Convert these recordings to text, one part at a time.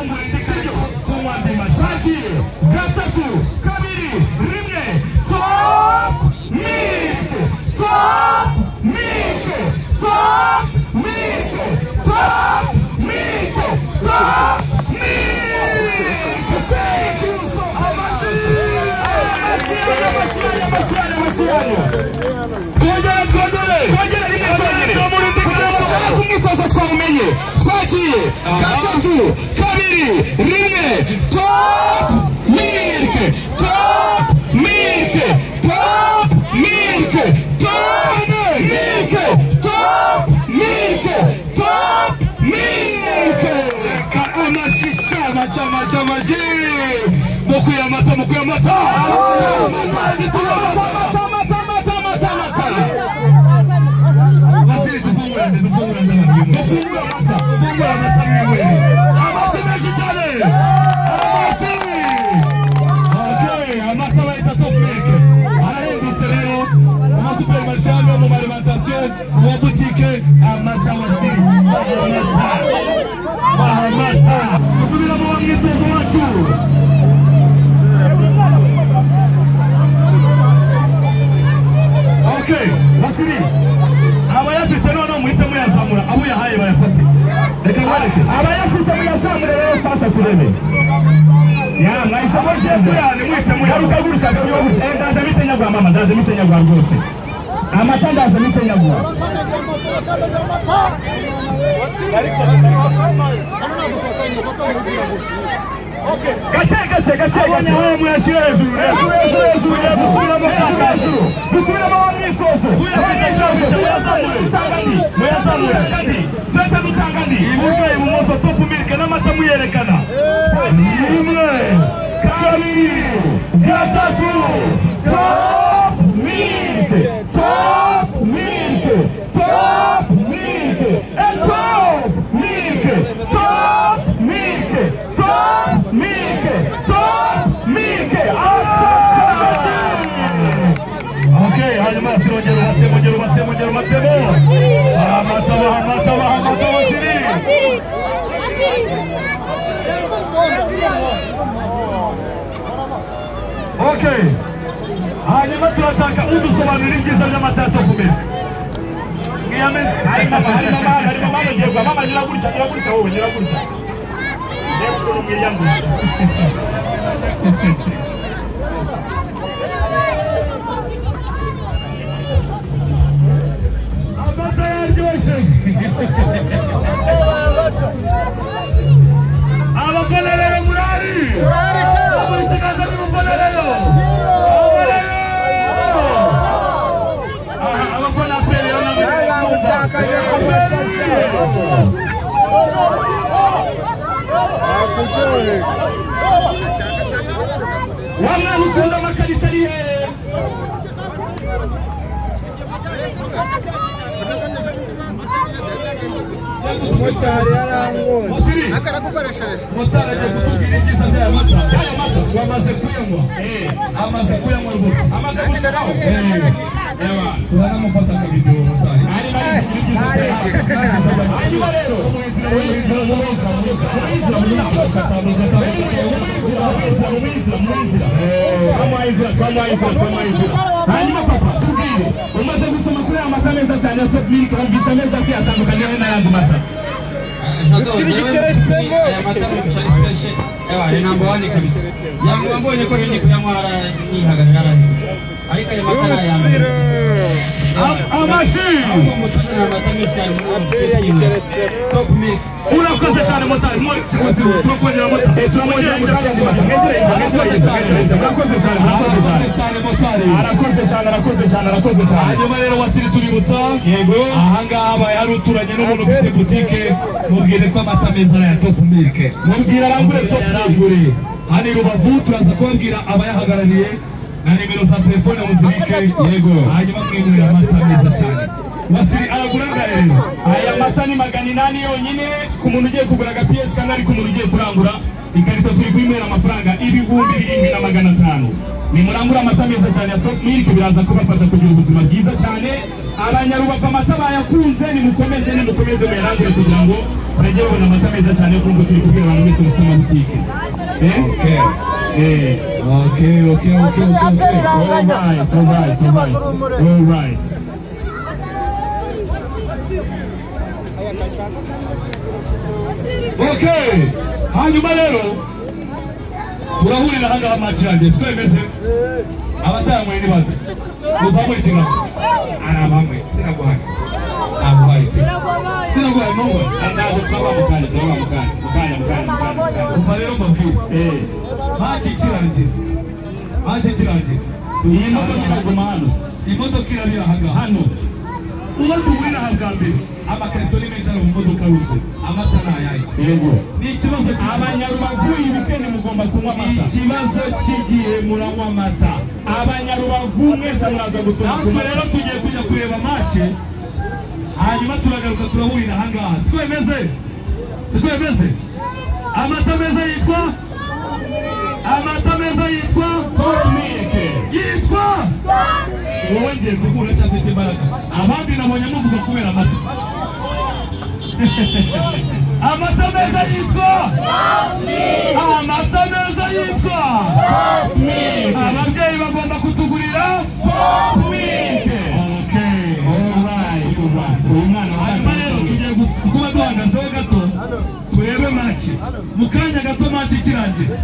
dufungure ndikajyo kunywa ndima twagiye gatatu kabiri rimwe top milk top milk top milk top milk top milk thank you so much kumwitoza twawumenye twagiye gatatu kabiri rimwe top milk top milk top milk top milk top milk top milk amashisha amaji mukuyamata Okay, Wasiri. Abayafite none muhite muyazamura abo yahaye bayafate. Reka ngwareke. Abayafite muyazamure rero sasa turebe. Ya mwahise mugende yani muhite muyaruka gurushaka byo gutenda ndaje mitenyagwa mama ndaje mitenyagwa rwose. Amata ndaje mitenyagwa. Okay. Gache. Abanyaho muyashira hejuru. Musubira mu myitozo. Muyazamura kandi. Fata mutangani. Iburyo ibumoso top milk n'amata muyerekana. Rimwe, kabiri, gatatu. Top milk. Top milk. Top milk. And top milk. Top milk. Top milk. Top milk. Okay, hanyuma sirongera batemo. Amata Wasiri. Okay. Hanyuma turashaka udusobanurira ibyiza by'amata top milk. Hari mama ngerwa mama nyiragurusha wowe nyiragurusha. Ndekuru mwiryangu. Amata yaryoshye. Abakolere murari. Abitikaza n'umukolere. Abakona pele ona wamwe mukunda makalitariye motari yarangone akaragukoresheje motari aje kutubwira igiza bya mata wamaze kuyanywa amaze kuyanywa rwose amaze guseraho yawa turanamufata ka video motari ari bari kugiza bya ari rero hanyuma papa tubwire umaze gusoma kuri aya mata meza cyane ya top milk wumvisha neza ati atandukanye n'ayandi mata Sirigiteretsemo aya mata mu bisharishe ni number 1 kabisa yambonye ko yindi kuyamwara yihagarara arabizi ariko aya mata yambere amashi top milk urakoze cyane motari turokongera motari turongera arakoze cyane hanyuma rero Wasiri tuributsa yego ahangaha abaye hari uturanye n'umuntu ufite butike mubwire ko amata meza ya top milk mubwira arangure top milk hani Rubavu turaza kubabwira abayahagarariye na nimero za telefone muzibike yego hanyuma mwimurira amata meza cyane Wasiri araguranga rero. Aya mata ni 800 yonyine ku muntu ugiye kugura PS kandi ari ku muntu ugiye kurangura. Ikarito turi kwimera amafaranga 7,500. Ni murangura amata meza cyane ya Top Milk biraza kubafasha kugira ubuzima bwiza cyane. Abanyarubavu amata bayakunze ni mukomeze mwerangure kugira ngo bagere babona amata meza cyane kuko turi kubwira abantu bese bafite amabutike. Okay. All right. Okay. Hanyuma rero turahurira hanga amacirande twemeze abatangwe ni bato uzamuri kimati arabamwe sinaguhaye abuhaye sinaguhaye no ndaje tsaba mukanya ufarero mbabwire hakikiranje iyi modoka iraguma hano imodoka irabira hano uba duhurira hagambere amakarito ni meza mu modoka ruze amatara yayi yego ni ikibazo abanyarubavu ibikene mugomba kunywa amata ikibazo kigiye muranywa amata abanyarubavu mwese muraza gusoma kuma rero tugiye kujya kureba match hanyuma turagaruka turahurira hangaha sikwemeze amata meza yitwa Top Milk yitwa wowe ngiye kugura cyafite imbaraga abandi nabonye muvuga kubera amata amata meza yitwa Top Milk ababyeyi bagomba kutugurira Top Milk. Okay, alright. Hanyuma rero tugiye kuba duhagazeho gato turebe match mukanya gato match ikirangira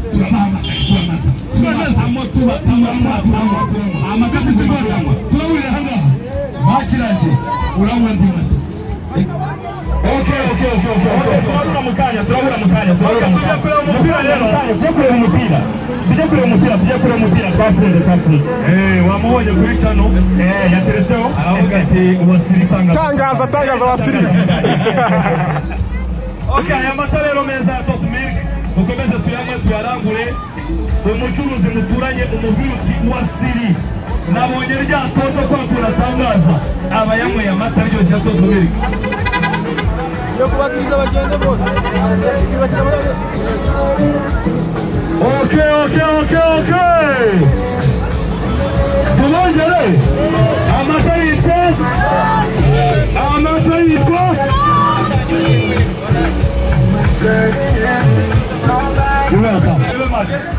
amagati tugorama turahurira hangaha match irangiye uranywa ndi mata. Okay. Turabura mukanya. Umupira rero tujye kureba umupira twafunze. Wamubonye kuri chano yatereseho aravuga ati Wasiri tangaza Wasiri. Okay, aya mata rero meza ya Top Milk mukomeze tuyarangure umucuruzi muturanye umubiri uti Wasiri nabonye rya toto kwa turatangaza abayanyweye amata ryoshye ya Top Milk yo kubatiza bagende bose. Okay. Tubongere amata yitwa You're welcome.